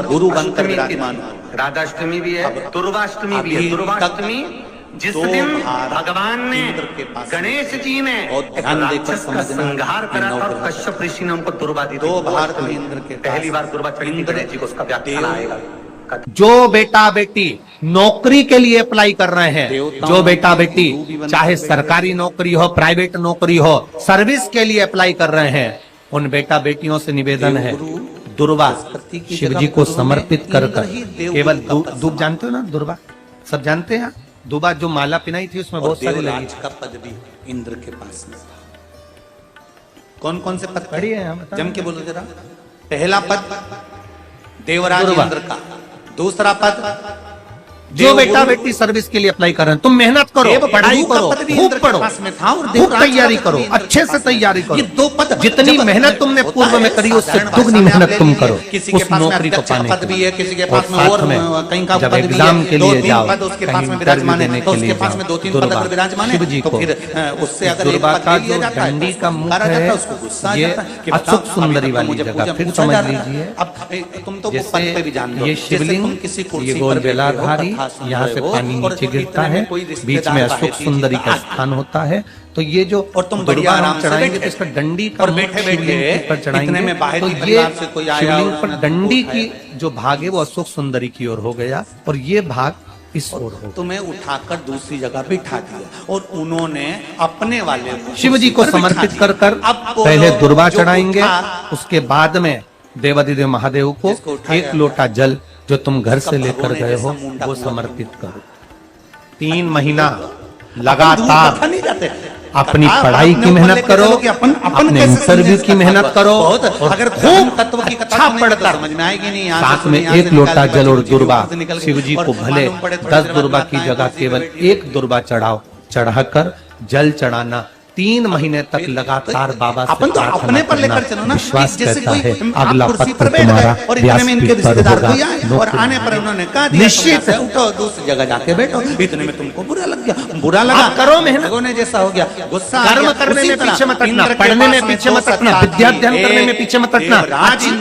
गुरु बनकर विराजमान हो। राधाष्टमी भी है, दुर्वाष्टमी भी है। दुर्वाष्टमी जिस दिन भगवान ने गणेश जी ने राक्षस का संहार करा था और कश्यप ऋषि ने उनको दुर्वा दी। दो भारत में इंद्र के पहली बार दुर्वा चढ़ी थी गणेश जी को, उसका व्याख्यान आएगा। जो बेटा बेटी नौकरी के लिए अप्लाई कर रहे हैं, जो बेटा बेटी चाहे सरकारी नौकरी हो, प्राइवेट नौकरी हो, सर्विस के लिए अप्लाई कर रहे हैं, उन बेटा बेटियों से निवेदन है दुर्वा शिव जी को समर्पित कर केवल दूब जानते हो ना, दुर्वा सब जानते हैं। दुबा जो माला पिनाई थी उसमें बहुत सारी लगी। का पद भी इंद्र के पास में। कौन कौन से पद पढ़ी है? जम के बोलो जरा। पहला पद देवराज इंद्र का, दूसरा पद जो बेटा बेटी सर्विस के लिए अप्लाई कर रहे हैं, तुम मेहनत करो, पढ़ाई करो, खूब पढ़ो, खूब तैयारी करो, अच्छे से तैयारी करो। दो पद जितनी मेहनत तुमने पूर्व में करी उससे दुगनी मेहनत तुम करो उस नौकरी को पाने पद भी है, किसी के पास में और कहीं का जब पद भी एग्जाम है, के लिए जाओ, उसके पास में विराजमान है, तो उसके पास में 2-3 पद अगर विराजमान है तो फिर उससे अगर एक पद ले लिया जाता है, डंडी का मुख है, उसको गुस्सा आ ये जाता है कि अचूक सुंदरी वाली जगह, फिर समझ लीजिए। अब तुम तो पद पे भी जान लो, ये शिवलिंग, ये गोल बेलाधारी, यहाँ से पानी नीचे गिरता है, बीच में अशोक सुंदरी का स्थान होता है। तो ये जो और तुम बढ़िया आराम चढ़ाएंगे तो इसका डंडी का और बैठे बैठे पर चढ़ाएंगे तो ये शिवलिंग पर डंडी की जो भाग है वो अशोक सुंदरी की ओर हो गया और ये भाग इस ओर हो। तुम्हें उठाकर दूसरी जगह बिठा दिया और उन्होंने अपने वाले शिव जी को समर्पित कर पहले दुर्वा चढ़ाएंगे, उसके बाद में देवाधिदेव महादेव को एक लोटा जल जो तुम घर से लेकर गए हो वो समर्पित करो। 3 महीना लगातार अपनी पढ़ाई की मेहनत करो, अपने इंटरव्यू की मेहनत करो, अगर खूब तत्व की कथा पढ़ता समझ में आएगी नहीं। साथ में एक लोटा जल और दुर्वा, शिव जी को भले 10 दुर्वा की जगह केवल 1 दुर्वा चढ़ाकर जल चढ़ाना 3 महीने तक लगातार बाबा से अपन तो अपने पर लेकर चलो ना। विश्वास जैसे करता कोई है आप अगला कुर्सी पत्र पर बैठ तुम्हारा गए और इतने में इनके रिश्तेदार कोई आए और नौकरी आने पर उन्होंने कहा दिया निश्चित है उठो दूसरी जगह जाके बैठो, इतने में तुमको बुरा लग गया, बुरा लगा आप करो मेहनत होने जैसा हो गया, गुस्सा कर्म करने में पीछे मत हटना, पढ़ने में पीछे मत हटना, विद्या अध्ययन करने में पीछे मत हटना,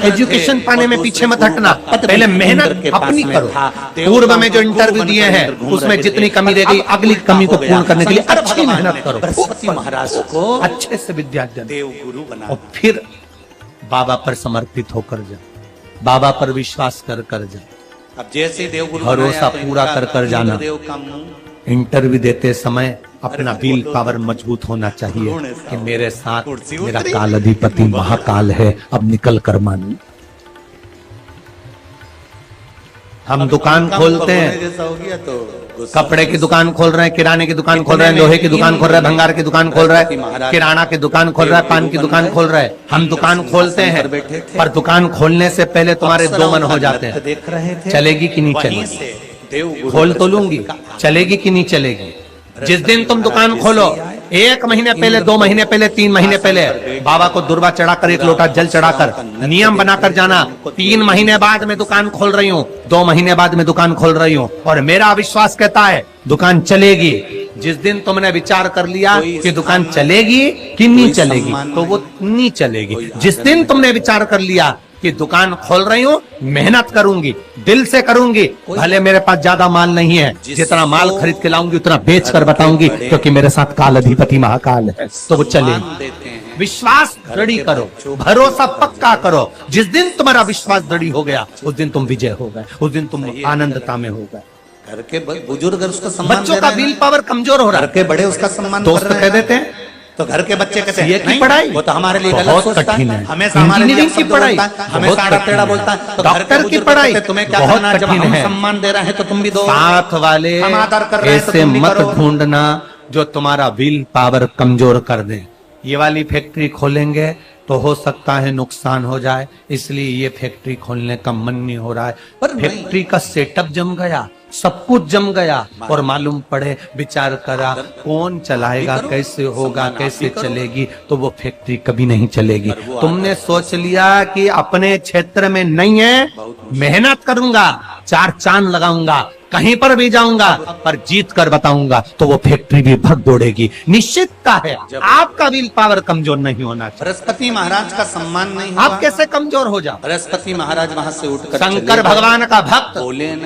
एजुकेशन पाने में पीछे मत हटना, पहले मेहनत अपनी करो। पूर्व में जो इंटरव्यू दिए हैं उसमें जितनी कमी रह गई अगली कमी को पूर्ण करने के लिए अच्छी मेहनत करो, बृहस्पति महाराज को अच्छे से विद्या अध्ययन देव गुरु बना और फिर बाबा पर समर्पित होकर जा, बाबा पर विश्वास कर जा। अब जैसे देव गुरु भरोसा पूरा कर जाना। इंटरव्यू देते समय अपना विल पावर मजबूत होना चाहिए कि मेरे साथ मेरा काल अधिपति महाकाल है, अब निकल कर मानू। हम दुकान खोलते हैं, जैसा हो गया तो कपड़े की दुकान खोल रहे हैं, किराने की दुकान खोल रहे हैं, लोहे की दुकान खोल रहे हैं, भंगार की दुकान खोल रहे हैं, किराना की दुकान खोल रहा है, पान की दुकान खोल रहे हैं। हम दुकान खोलते हैं पर दुकान खोलने से पहले तुम्हारे 2 मन हो जाते हैं, देख रहे थे चलेगी कि नहीं चलेगी, खोल तो लूंगी, चलेगी कि नहीं चलेगी। जिस दिन तुम दुकान खोलो 1 महीने पहले, 2 महीने पहले, 3 महीने पहले बाबा को दुर्वा चढ़ाकर 1 लोटा जल चढ़ाकर नियम बनाकर जाना। 3 महीने बाद मैं दुकान खोल रही हूँ, 2 महीने बाद मैं दुकान खोल रही हूँ और मेरा विश्वास कहता है दुकान चलेगी। जिस दिन तुमने विचार कर लिया कि दुकान चलेगी कि नहीं चलेगी तो वो नहीं चलेगी। जिस दिन तुमने विचार कर लिया कि दुकान खोल रही हूँ, मेहनत करूंगी, दिल से करूंगी, भले मेरे पास ज्यादा माल नहीं है, जितना माल खरीद के लाऊंगी उतना बेच कर बताऊंगी क्योंकि मेरे साथ काल अधिपति महाकाल है, तो वो चलेगी। विश्वास दृढ़ करो, भरोसा पक्का करो। जिस दिन तुम्हारा विश्वास दृढ़ हो गया उस दिन तुम विजय हो गए, उस दिन तुम आनंदता में हो गए। घर के बुजुर्ग उसका सम्मान, बच्चों का विल पावर कमजोर हो रहा है, घर के बड़े उसका सम्मान, दोस्त कह देते हैं तो घर के बच्चे कहते हैं की पढ़ाई वो तो हमारे लिए गलत बहुत सोचता कठिन है, हमेशा हमारे लिए इंजीनियरिंग की पढ़ाई हमेशा आड़ा टेढ़ा बोलता है। तो डॉक्टर की पढ़ाई तुम्हें क्या बहुत करना, जब कठिन हम है। सम्मान दे रहे हैं तो तुम भी दो, साथ वाले हम आदर कर रहे हैं तो ऐसे तुम भी मत करो। ढूंढना जो तुम्हारा विल पावर कमजोर कर दे। ये वाली फैक्ट्री खोलेंगे तो हो सकता है नुकसान हो जाए, इसलिए ये फैक्ट्री खोलने का मन नहीं हो रहा है। पर फैक्ट्री का सेटअप जम गया, सब कुछ जम गया और मालूम पड़े, विचार करा कौन चलाएगा, कैसे होगा, कैसे चलेगी, तो वो फैक्ट्री कभी नहीं चलेगी। तुमने सोच लिया कि अपने क्षेत्र में नहीं है, मेहनत करूंगा, 4 चांद लगाऊंगा, कहीं पर भी जाऊंगा पर जीत कर बताऊंगा तो वो फैक्ट्री भी भग दौड़ेगी। निश्चित का है, आपका विल पावर कमजोर नहीं होना चाहिए। बृहस्पति महाराज का सम्मान नहीं हुआ। आप कैसे कमजोर हो जाओ? बृहस्पति महाराज वहां से उठकर शंकर भगवान का भक्त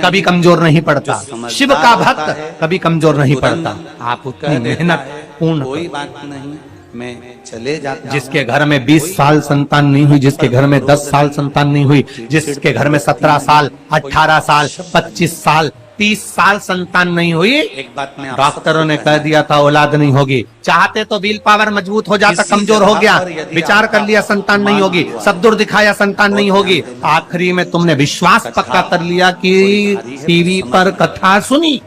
कभी कमजोर नहीं पड़ता, शिव का भक्त कभी कमजोर नहीं पड़ता। आप उतनी मेहनत पूर्ण, कोई बात नहीं, मैं चले जाता। जिसके घर में 20 साल संतान नहीं हुई, जिसके घर में 10 साल संतान नहीं हुई, जिसके घर में 17 साल, 18 साल, 25 साल, 30 साल संतान नहीं हुई, एक बात में डॉक्टरों ने कह दिया था औलाद नहीं होगी। चाहते तो विल पावर मजबूत हो जाता, कमजोर हो गया, विचार कर लिया संतान नहीं होगी, सद्दुर दिखाया संतान नहीं होगी, आखिरी में तुमने विश्वास पक्का कर लिया कि टीवी पर कथा सुनी,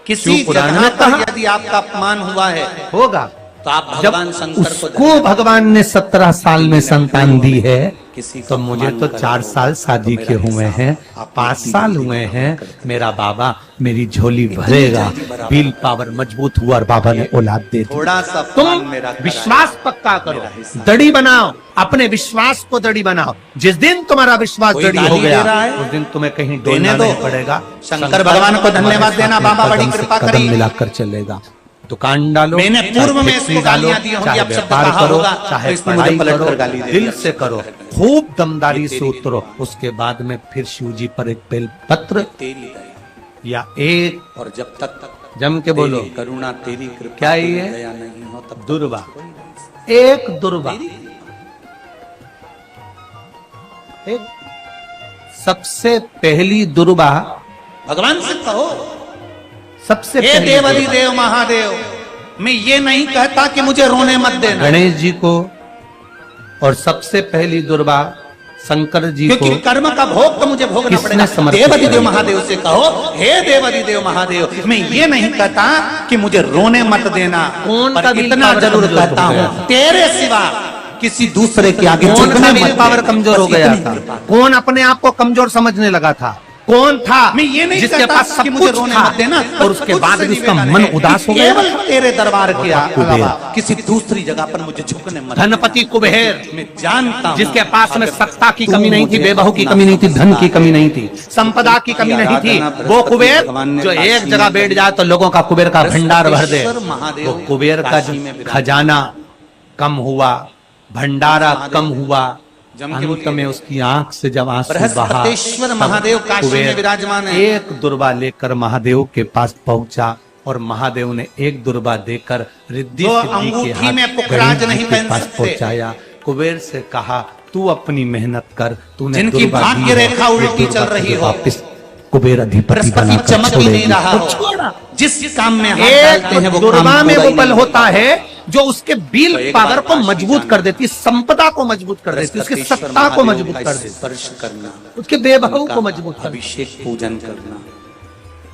किसी जगह पर यदि आपका अपमान हुआ है होगा तो आप जब भगवान शंकर को उसको भगवान ने 17 साल में संतान दी है, किसी का तो मुझे तो 4 साल शादी के हुए हैं, 5 साल हुए हैं, मेरा बाबा मेरी झोली भरेगा। विल पावर मजबूत हुआ और बाबा ने औलाद दे दी। थोड़ा सा तुम अपमान मेरा करा विश्वास पक्का करो, दड़ी बनाओ, अपने विश्वास को दड़ी बनाओ। जिस दिन तुम्हारा विश्वास कोई दड़ी हो गाली दे गया रहा है? उस दिन तुम्हें कहीं देने डोलना दो। नहीं पड़ेगा। शंकर भगवान को धन्यवाद देना, बाबा बड़ी कृपा कदम करी। मिलाकर चलेगा। दुकान डालो, मैंने पूर्व में चाहे इसको फैक्ट्री डालो, गालियां दी होंगी, चाहे अब शब्द व्यापार कहा करो, होगा, चाहे तो इसने मुझे पढ़ाई पलट करो, कर गाली दे दिल दिया। से करो, खूब दमदारी से उतरो। उसके बाद में फिर शिव जी पर एक बेल पत्र तेरी दया या एक, और जब तक जम के बोलो, तेरी करुणा तेरी कृपा क्या तेरी ये? दया नहीं हो तब दुर्वा, एक दुर्वा, एक सबसे पहली दुर्वा, भगवान से कहो, सबसे हे पहली दुर्वा। देवाधिदेव महादेव, मैं ये नहीं कहता कि मुझे रोने मत देना, गणेश जी को, और सबसे पहली दुर्वा शंकर जी को, क्योंकि कर्म का भोग तो मुझे भोगना किसने पड़ेगा। समर्पित देवाधिदेव किया? महादेव से कहो, हे देवाधिदेव महादेव, मैं ये नहीं कहता कि मुझे रोने मत देना, कौन पर का विल इतना पावर जरूर कमजोर हो कहता गया? हूँ, तेरे सिवा किसी दूसरे के आगे कौन झुकने सा मत विल दे। पावर कमजोर हो बस गया इतनी था? कृपा। कौन अपने आप को कमजोर समझने लगा था? कौन था मैं ये नहीं जिसके कहता पास सब कि मुझे कुछ रोने था मत देना, और उसके कुछ बाद से भी उसका निवेदन मन है उदास हो कि गया? केवल तेरे दरबार के कुबेर। अलावा किसी दूसरी जगह पर मुझे झुकने मत। धनपति कुबेर, मैं जानता हूं जिसके पास में सत्ता की तू कमी नहीं थी, मुझे बेबहू की अपना कमी नहीं थी, धन की समझता कमी है। नहीं थी, संपदा की कमी नहीं थी, वो कुबेर जो एक जगह बैठ जाए तो लोगों का कुबेर का भंडार भर दे। महादेव वो कुबेर का काशी में विराज- खजाना कम हुआ, भंडारा कम हुआ, जम के अंत में उसकी आंख से जब आंसू बहा, बृहस्पतिश्वर तब महादेव काशी में कुबेर विराजमान है। एक दुर्वा लेकर महादेव के पास पहुंचा और महादेव ने एक दुर्वा देकर रिद्धि जो सिद्धि के अंगूठी में हाथ पुखराज गणेश जी नहीं के पहन पास सकते। पहुंचाया। कुबेर से कहा तू अपनी मेहनत कर, तूने जिनकी दुर्वा दी भाग्य है, रेखा ये उल्टी दुर्वा चल रही तुझे हो, वापिस कुबेर अधिपति बृहस्पति बनाकर चमक भी नहीं छोड़ेगी। रहा वो हो, छोड़ा। जिस काम में हाथ एक डालते हैं वो दुर्वा काम में पूरा वो ही बल नहीं होता है जो उसके बिल तो एक पावर बात को काशी मजबूत जाना। कर देती, संपदा को मजबूत कर देती, उसकी बृहस्पतिश्वर सत्ता को महादेव मजबूत का कर देती, स्पर्श करना, उसके बेबहू उनका को मजबूत कर देती। अभिषेक पूजन करना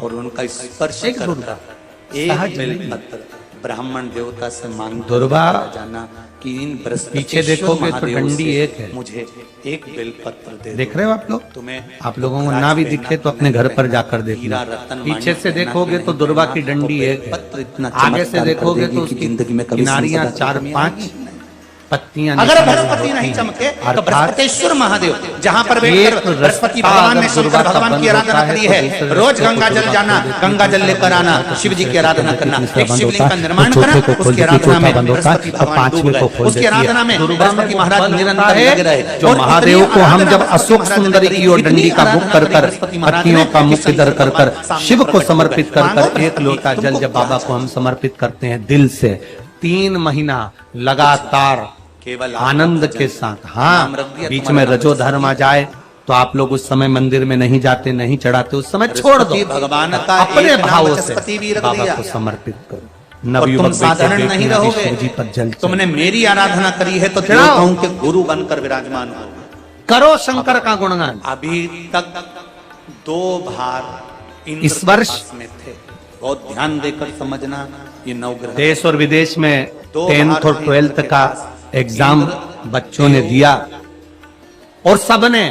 और उनका स्पर्श एक करना, दुर्वा, एक सहज बेलपत्र ब्राह्मण देवता से मांग दुर्वा, जाना कि इन बृहस्पतिश्वर पीछे देखोगे तो महादेव डंडी से एक है। मुझे एक बेलपत्र दे देख दो। रहे हो आप लोग? तुम्हें आप लोगों को ना भी दिखे तो अपने घर पर जाकर देखना। पीछे से देखोगे तो दुर्वा की डंडी एक है, आगे से देखोगे तो उसकी किनारियां 4-5 पत्तियां अगर निकली बृहस्पति होती नहीं हैं। चमके तो अर्थात बृहस्पतिश्वर महादेव जहां पर एक बैठकर रस्ता बृहस्पति भगवान ने अगर शंकर दुर्गा का भगवान की बंद आराधना होता है करी तो है, दूसरे रोज रस्ते को गंगा जल दुर्गा जाना, को देखने गंगा जल लेकर आना, शिव जी की आराधना करना, एक शिवलिंग का निर्माण करना, उसकी आराधना में बृहस्पति भगवान डूब गए, उसकी आराधना में बृहस्पति महाराज निरंतर लगे रहे। जो और महादेव इतनी को हम आराधना जब बृहस्पति अशोक महाराज ने सुंदरी करी, की ओर इतनी डंडी का मुख आराधना कर करी कर बृहस्पति महाराज पत्तियों ने का कि मुख शंकर इधर कर कर भगवान शिव सामने को प्रकट समर्पित हो कर गए। कर एक लोटा जल जब बाबा को हम समर्पित करते हैं दिल से, 3 महीना लगातार केवल आनंद के साथ, हाँ नाम रख दिया, बीच में तुम्हारा रजो धर्म आ जाए तो आप लोग उस समय मंदिर में नहीं जाते, नहीं चढ़ाते, उस समय छोड़ दो, बृहस्पति भगवान का अपने एक नाम भावों से बृहस्पति भी रख बाबा दिया। को समर्पित करो। और नवयुवक तुम बेटे साधारण नहीं बेटियां भी रहोगे, शिव जी पर जल तुमने मेरी आराधना करी है तो चढ़ाओ। देवताओं के गुरु बनकर विराजमान हो। करो शंकर का गुणगान। अभी तक 2 भार इंद्र इस वर्ष के पास में थे, बहुत ध्यान देकर समझना, ये नवग्रह देश और विदेश में 2 10th और 12th का एग्जाम बच्चों ने दिया और सबने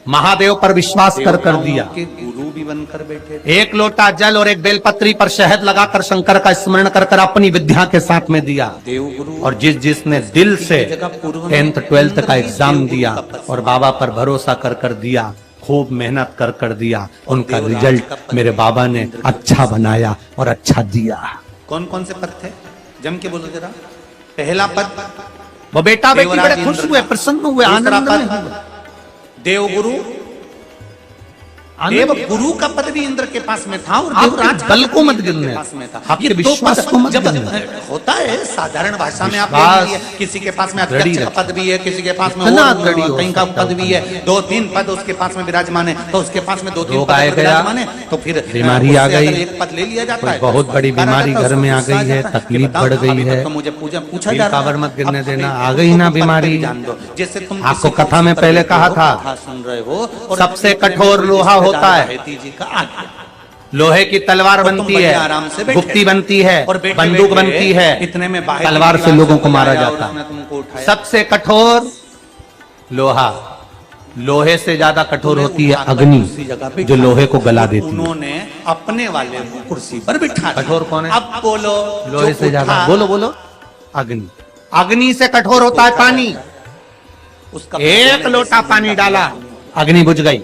महादेव पर विश्वास कर दिया। के गुरु भी बनकर बैठे थे। एक लोटा जल और एक बेलपत्री पर शहद लगाकर शंकर का स्मरण कर कर अपनी विद्या के साथ में दिया। देवगुरु और जिसने दिल से 10th 12th का एग्जाम दिया और बाबा पर भरोसा कर दिया खूब मेहनत कर दिया, उनका रिजल्ट मेरे बाबा ने अच्छा बनाया और अच्छा दिया। कौन कौन से पद थे? जम के बोलो जरा। पहला पद वो बेटा बेटी देवराज बड़े खुश इंद्र हुए, का। प्रसन्न हुए, दूसरा आनंद में पद हुए। देवगुरु। आनंद देव में। गुरु का पद भी इंद्र के पास में था और आपके देवराज का बल पद को भी मत इंद्र के गिनने, पास में था। आपके ये दो विश्वास पद को मत जब गिनने। होता है साधारण भाषा में आप विश्वास ले लीजिए, किसी के पास में दृढ़ अध्यक्ष का रखिए। पद भी है, किसी के पास में इतना और दृढ़ हो कहीं का सकता पद भी है, 2-3 पद उसके पास में विराजमान है, तो उसके पास में 2-3 रोग पद आए गया, विराजमान है, तो फिर बीमारी आ उससे गई, अगर एक पद ले लिया जाता कोई है, बहुत बड़ी करा बीमारी जाता है, घर में आ उसको गई है, पूछा जाता तकलीफ कि बढ़ बताओ, गई अभी है, तक तो मुझे पूछा दिल जा रहा काबर है। मत गिरने अब देना, उसको आ गई ना तुम बीमारी। पद जान दो, जैसे तुम आपको किसी को कथा में उत्तर पहले देते कहा हो, था, कथा सुन रहे हो और सबसे इतने में कठोर कोई लोहा रिश्तेदार होता है। रहती जी का आ गया। लोहे की तलवार और तुम बनती बड़े है, आराम से बैठे। गुप्ती बनती है, और बैठे बंदूक बैठे बनती है, इतने में बाहर तलवार की से दीवार लोगों को मारा बुलाया और जाता उसने है। तुमको उठाया। सबसे कठोर लोहा, लोहे से ज्यादा कठोर होती है उसी जगह पे अग्नि, जो लोहे को गला देती है। उन्होंने अपने वाले को कुर्सी पर बिठा दिया। कठोर कौन है? अब बोलो, लोहे जो से ज्यादा, उठा, बोलो बोलो। अग्नि, अग्नि से कठोर होता है पानी। उसका एक लोटा पानी डाला, अग्नि बुझ गई।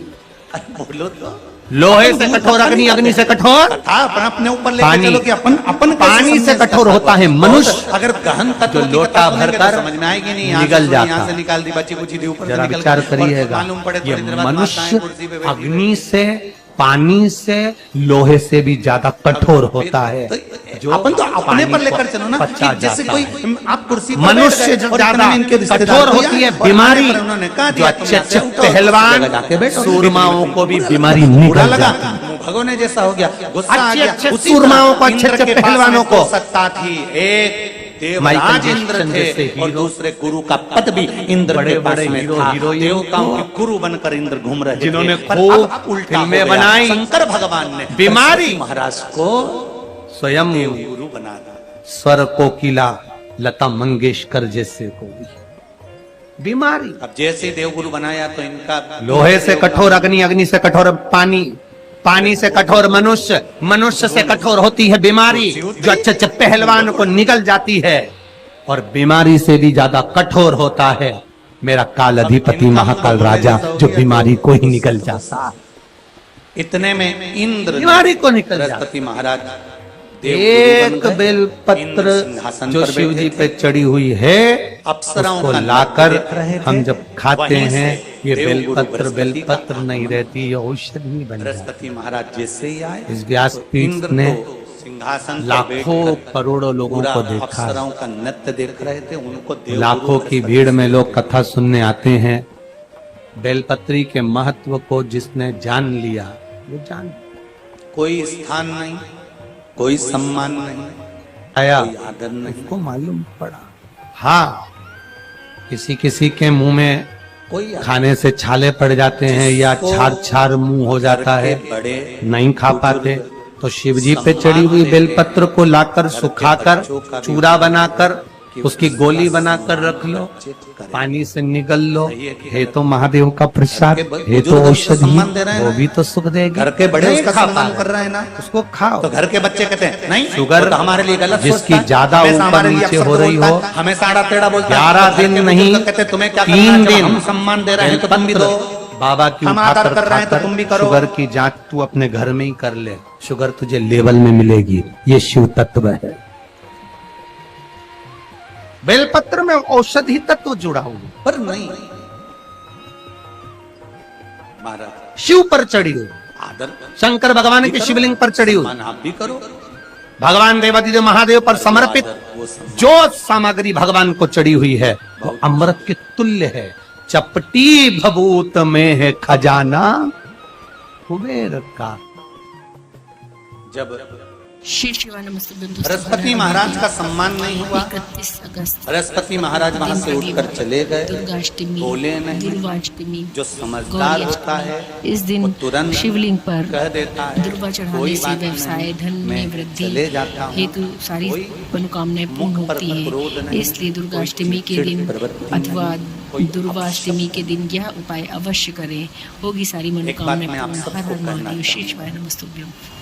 बोलो तो लोहे से कठोर अग्नि, अग्नि से कठोर कथा अपने ऊपर लेके पानी। चलो कि अपन अपन कैसे पानी से समझे कठोर इसका होता है और मनुष्य, अगर गहन तत्व जो की लोटा कथा सुनेंगे भरकर तो समझ में आएगी नहीं, यहाँ से निगल सुनी, जाता। यहाँ से निकाल दी, बची कुची दी, ऊपर से जरा निकल विचार गई, और करिएगा, मालूम पड़े ये थोड़ी देर बाद मनुष्य माताएं कुर्सी पे बैठी अग्नि से, पानी से, लोहे से भी ज्यादा कठोर होता है। तो जो अपन तो अपने पानी पर को लेकर चलो ना पचा कि जैसे जाता कोई है। आप कुर्सी पर मनुष्य बैठ गए जो और इतने ज्यादा में इनके रिश्तेदार कठोर को होती है आए और बीमारी, आने पर उन्होंने कहा जो दिया, अच्छे तुम यहाँ अच्छे से उठो, पहलवान, उस जगह जाके बैठो। सूरमाओं को भी बीमारी बुरा निकल लगा, जाती है। मुंह भगोने जैसा हो गया, गुस्सा आ अच्छे गया। अच्छे उसी सूरमाओं तरह को, अच्छे इंद्र अच्छे के पास पहलवानों में को दो सत्ता थी, एक माइकल देवराज जैक्सन इंद्र जैसे थे और हीरो, दूसरे गुरु का पद भी इंद्र बड़े के पास बड़े में हीरो, था। हीरोइन देवताओं के गुरु बनकर इंद्र घूम रहे थे, जिन्होंने पर खूब अब उल्टा फिल्में हो गया। बनाई। शंकर भगवान ने बीमारी सरस्वती महाराज को स्वयं गुरु बना दिया। स्वर कोकिला लता मंगेशकर जैसे को भी बीमारी। अब जैसे ही देवगुरु बनाया तो इनका लोहे से कठोर अग्नि, अग्नि से कठोर पानी, पानी से कठोर मनुष्य, मनुष्य से कठोर होती है बीमारी, जो अच्छे अच्छे पहलवान को निकल जाती है। और बीमारी से भी ज्यादा कठोर होता है मेरा काल अधिपति महाकाल राजा, जो बीमारी को ही निकल जाता। इतने में इंद्र बीमारी को निकल जाता। सरस्वती महाराज एक बेलपत्र जो शिव जी पे चढ़ी हुई है, अप्सराओं उसको का लाकर देख रहे थे। हम जब खाते वहीं से हैं, ये देवगुरु बेलपत्र बृहस्पति का बेलपत्र नहीं रहती, ये औषधि बन जाती। बृहस्पति महाराज जैसे ही आए, इस व्यासपीठ इंद्र ने तो सिंहासन पर लाखों बैठकर करोड़ों लोगों पूरा को देखा, अप्सराओं का नृत्य देख रहे थे। उनको देवगुरु लाखों की बृहस्पति भीड़ में लोग कथा सुनने आते हैं। बेलपत्री के महत्व को जिसने जान लिया वो जान कोई स्थान नहीं, कोई सम्मान नहीं, आया, कोई आदर नहीं, उसको मालूम पड़ा। हाँ, किसी किसी के मुंह में कोई खाने से छाले पड़ जाते हैं या छार छार मुंह हो जाता है, बड़े नहीं खा पाते, तो शिव जी पे चढ़ी हुई बेलपत्र को लाकर सुखाकर चूरा बनाकर उसकी गोली बनाकर रख लो, पानी से निगल लो। हे तो महादेव का प्रसाद, हे तो औषधि, वो भी तो सुख देगी। घर के बड़े नहीं उसका खा सम्मान पाए, कर रहे हैं ना, उसको खाओ। तो घर के बच्चे कहते हैं नहीं, शुगर वो तो हमारे लिए गलत जिसकी सोचता है, ज्यादा हमेशा ऊपर हमारे लिए नीचे अपशब्द हो रही बोलता हो, है, हमेशा आड़ा टेढ़ा बोलता है। 11 घर के दिन बुजुर्ग नहीं, कहते हैं, तुम्हें क्या 3 करना है, जब दिन हम सम्मान दे रहे हैं तो तुम भी दो, बाबा की हम आदर उठाकर कर रहे हैं तो खाकर तुम भी करो। शुगर की जांच तू अपने घर में ही कर ले, शुगर तुझे लेवल में मिलेगी। ये शिव तत्व है। बेलपत्र में औषधि तत्व जुड़ा हुआ, पर नहीं महाराज शिव पर चढ़ी हुई, आदर शंकर भगवान के शिवलिंग पर चढ़ी हुई, सम्मान आप भी करो, भगवान देवादिदेव महादेव पर समर्पित वो सम्मान। जो सामग्री भगवान को चढ़ी हुई है वो अमृत के तुल्य है। चपटी भभूत में है खजाना कुबेर का। जब श्री शिवानमस्तुभ्यं बृहस्पति महाराज का सम्मान नहीं हुआ, 31 अगस्त बृहस्पति महाराज वहां से उठकर चले गए, दुर्गाष्टमी, बोले नहीं। दुर्वाष्टमी, जो समझदार गौरी होता है इस वो दिन तुरंत शिवलिंग पर कह देता है, दुर्वा चढ़ाने कोई से बात व्यवसाय, नहीं, धन मैं में वृद्धि चले जाता हूं। हेतु सारी कोई मनोकामनाएं पूर्ण मुख पर होती क्रोध हैं। नहीं, इसलिए कोई दुर्गाष्टमी के चिड़चिड़ दिन प्रवृत्ति अथवा नहीं, कोई दुर्वाष्टमी के दिन यह उपाय अवश्य करें, होगी सारी एक बात मनोकामनाएं मैं आप पूर्ण। सबको हर हर कहना महादेव। श्री चाहूंगा। शिवानमस्तुभ्यं।